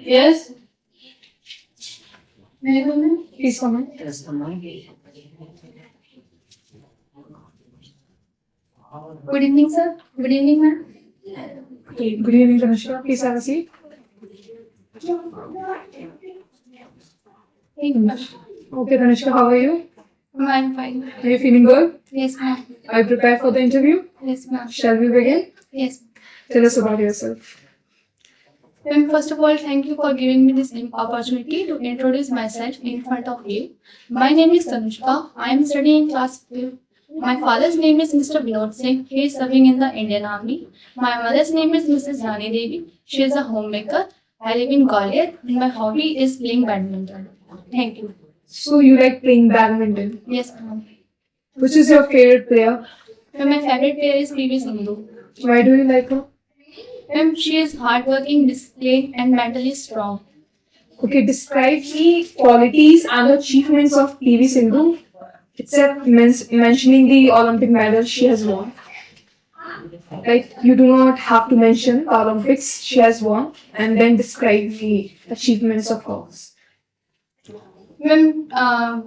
Yes. May I come in? Please come in. Good evening, sir. Good evening, ma'am. Okay, good evening, Tanushka. Please have a seat. Thank you, ma'am. Okay, Tanushka, how are you? I'm fine. Are you feeling good? Yes, ma'am. Are you prepared for the interview? Yes, ma'am. Shall we begin? Yes. Tell us about yourself. Ma'am, first of all, thank you for giving me this opportunity to introduce myself in front of you. My name is Tanushka. I am studying class 5. My father's name is Mr. Vinod Singh. He is serving in the Indian Army. My mother's name is Mrs. Rani Devi. She is a homemaker. I live in Gwalior and my hobby is playing badminton. Thank you. So, you like playing badminton. Yes, ma'am. Which is your favorite player? Ma'am, my favorite player is PV Sindhu. Why do you like her? Ma'am, she is hardworking, disciplined, and mentally strong. Okay, describe the qualities and achievements of PV Sindhu, except mentioning the Olympic medals she has won. Like, you do not have to mention the Olympics she has won and then describe the achievements of hers. Ma'am, can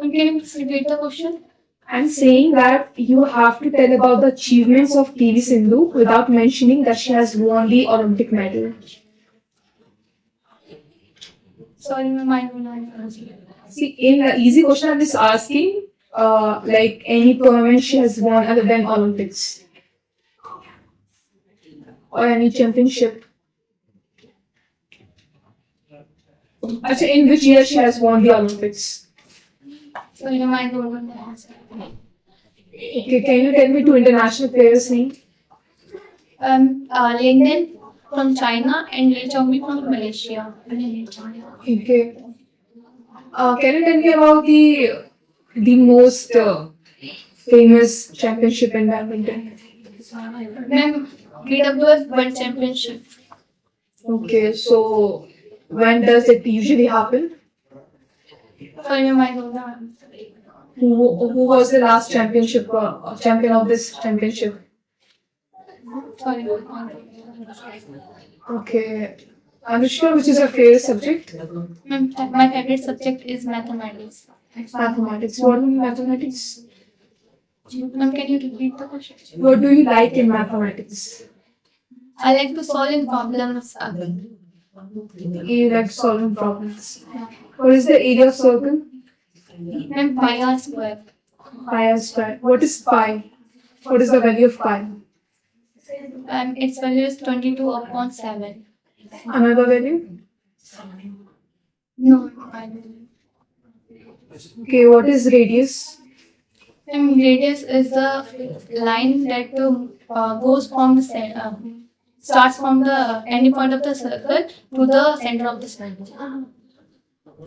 you please repeat the question? I'm saying that you have to tell about the achievements of PV Sindhu without mentioning that she has won the Olympic medal. Sorry, ma'am, I don't know. See, in the easy question, I'm just asking, like any tournament she has won other than Olympics or any championship. Actually, in which year she has won the Olympics? Sorry, ma'am, I don't know the answer. Okay, can you tell me two international players' name? Ling Den from China and Lee Chongmi from Malaysia. Okay. Can you tell me about the most famous championship in badminton? Ma'am, BWF World Championship. Okay, so when does it usually happen? Sorry, ma'am, I don't know. Who was the last champion of this championship? Sorry, ma'am, I don't know. Okay. Anushka, which is your favorite subject? Ma'am, my favorite subject is mathematics. Mathematics. What in mathematics? Ma'am, can you repeat the question? What do you like in mathematics? I like to solve problems. You like solving problems. What is the area of circle? Ma'am, pi r square. Pi r square. What is pi? What is the value of pi? Its value is 22 upon 7. Another value? No, I don't. Okay, what is radius? Radius is the line that goes from starts from the ending point of the circle to the center of the circle.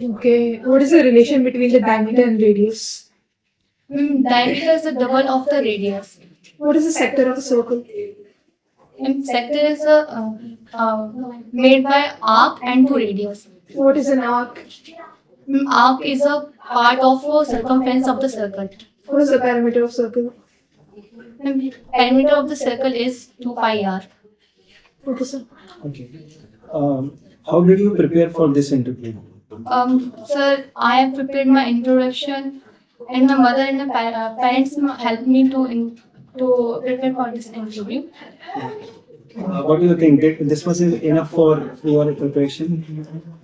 Okay, what is the relation between the diameter and radius? Diameter is the double of the radius. What is the sector of a circle? Sector is made by arc and two radius. What is an arc? Arc is a part of circumference of the circle. What is the perimeter of circle? Perimeter of the circle is 2 pi r. Okay, sir. Okay. How did you prepare for this interview? Sir, I have prepared my introduction, and my mother and my parents helped me to prepare for this interview. What do you think? This was enough for your preparation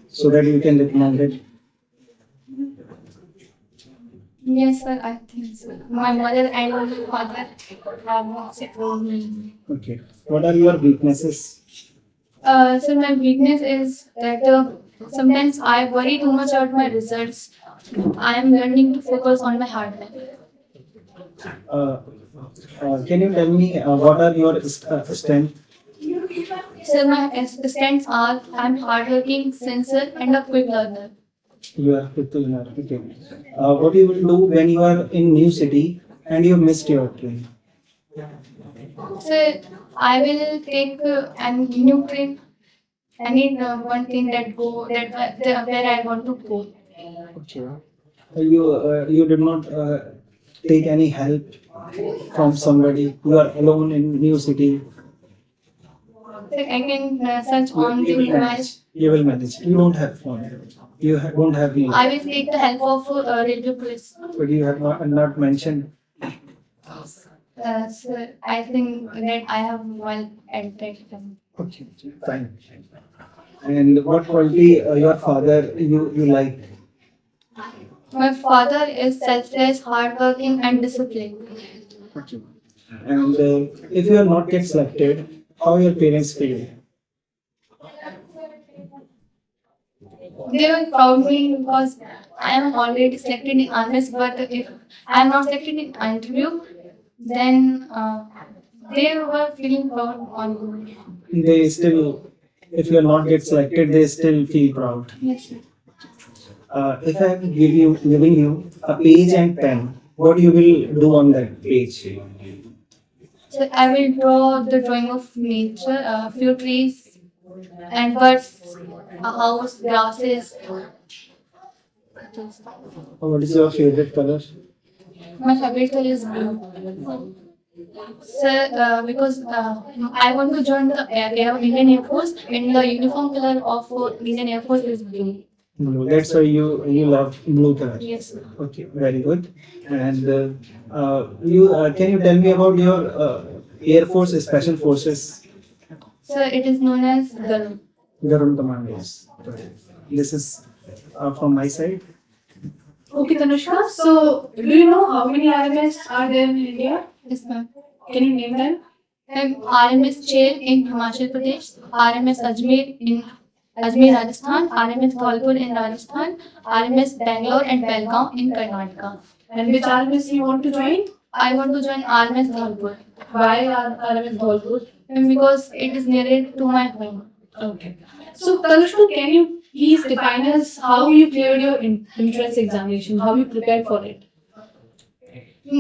so that you can recommend it? Yes, sir, I think so. My mother and my father have told me. Okay. What are your weaknesses? So my weakness is that sometimes I worry too much about my results. I am learning to focus on my hard work. Can you tell me what are your strengths? So my strengths are I'm hardworking, sincere, and a quick learner. You are quick to learn. Okay. What you will do when you are in new city and you missed your train? So I will take a new train. Any one thing that where I want to go. Okay. You did not take any help from somebody? You are alone in new city. So I can search on the You will mobile. manage. You will manage. You don't have phone. You don't have any. I will take the help of railway police. But you have not mentioned. So I think that I have mobile at that time. Okay, fine. And what quality your father you like? My father is selfless, hardworking, and disciplined. Okay. And if you are not get selected, how your parents feel? They will proud me because I am already selected in others, but if I am not selected in interview, then they were feeling proud on me. They still, if you are not get selected, they still feel proud. Yes, sir. If I am giving you a page and pen, what you will do on that page? So I will draw the drawing of nature, few trees and birds, a house, grasses. What is your favorite color? My favorite color is blue. So, because I want to join the Indian Air Force, and the uniform color of Indian Air Force is blue. Blue. That's why you love blue color. Yes, sir. Okay, very good. And you can you tell me about your Air Force Special Forces So it is known as Garud. Garud Commandos? This is from my side. Okay, Tanushka. So, do you know how many RMS are there in India? Yes, ma'am. Can you name them? RMS Chair in Himachal Pradesh, RMS Ajmer in Ajmer, Rajasthan, RMS Dholpur in Rajasthan, RMS Bangalore and Belgaum in Karnataka. And which RMS you want to join? I want to join RMS Dholpur Why RMS Dholpur? because it is nearer to my home. Okay. So, Tanushka, can you please define us how you cleared your entrance examination? How you prepared for it?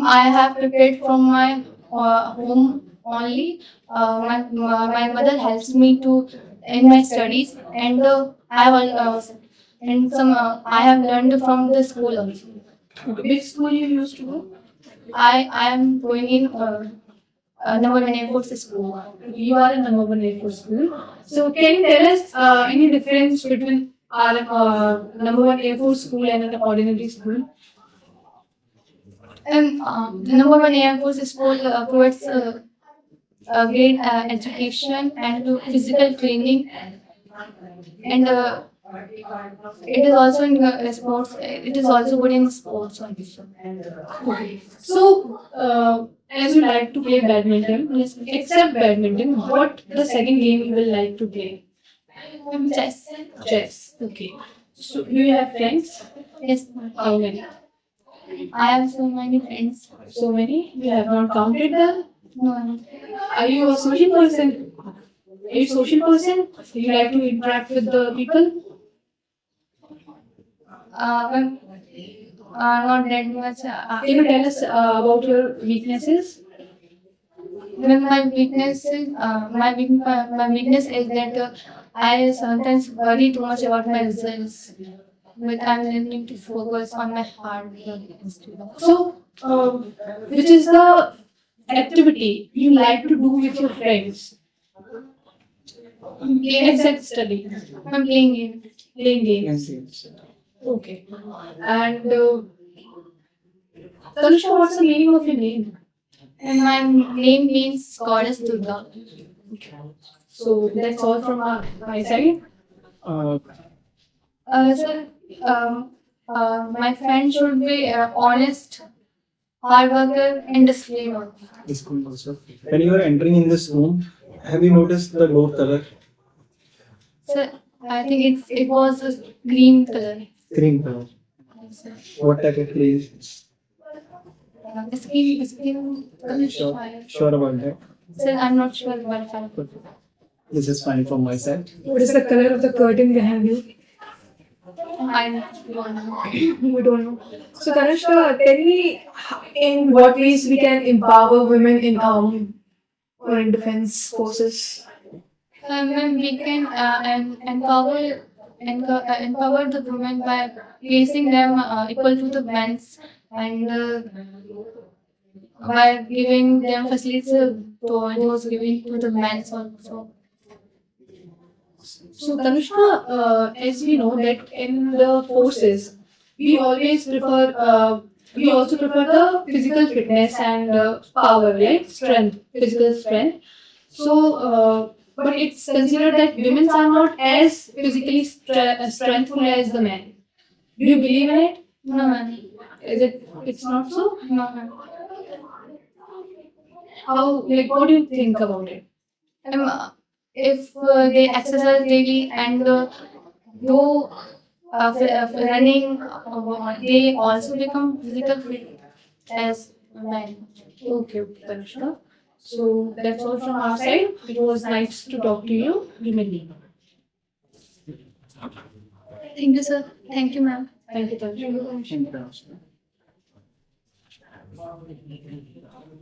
I have prepared from my home only. My mother helps me to in my studies, and I have and some I have learned from the school also. Which school you used to go? I am going in number one Air Force school. You are in number one Air Force school. So, can you tell us any difference between our number one Air Force school and an ordinary school? And the number one Air Force school provides a great education and physical training, and it is also in sports. It is also good in sports also. Okay. So, as you like to play badminton, Yes, except badminton, what the second game you will like to play? chess. Chess. Okay. So, do you have friends? Yes, How many? I have so many friends. So many? You have not counted them? No, Are you a social person? Are you a social person? Do you like to interact with the people? but, not that much. Can you tell us about your weaknesses? When my weakness is that I sometimes worry too much about my results. But I'm learning to focus on my hard work instead of. So, which is the activity you like to do with your friends except study? I'm playing games. Playing games. Yes. Okay. And Tanushka, what's the meaning of your name? And my name means Goddess Durga. So that's all from my side. Uh, So, my friend should be honest, hard worker, and disciplined. this school also. When you are entering in this room, have you noticed the door color? So, I think it was a green color. Green color. What type of place? Skin color. Sure about that. So, I'm not sure about that. This is fine from my side. What is the color of the curtain behind you? I don't know. We don't know. So Tanushka, tell me in what ways we can empower women in or in defense forces. When we can empower the women by placing them equal to the men's and by giving them facilities, so it was given to the men also. So, Tanushka, as we know that in the forces, we always prefer, we also prefer the physical fitness and power, right? Strength, physical strength. So, but it's considered that women are not as physically strengthful as the men. Do you believe in it? No, ma'am. Is it? It's not so. No, ma'am. How? Like, what do you think about it? If they exercise daily and do running, they also become physical fit as men. Okay, okay, Tanushka. So that's all from our side. It was nice to talk to you. You may leave. Thank you, sir. Thank you, ma'am. Thank you, Tanushka. Thank you.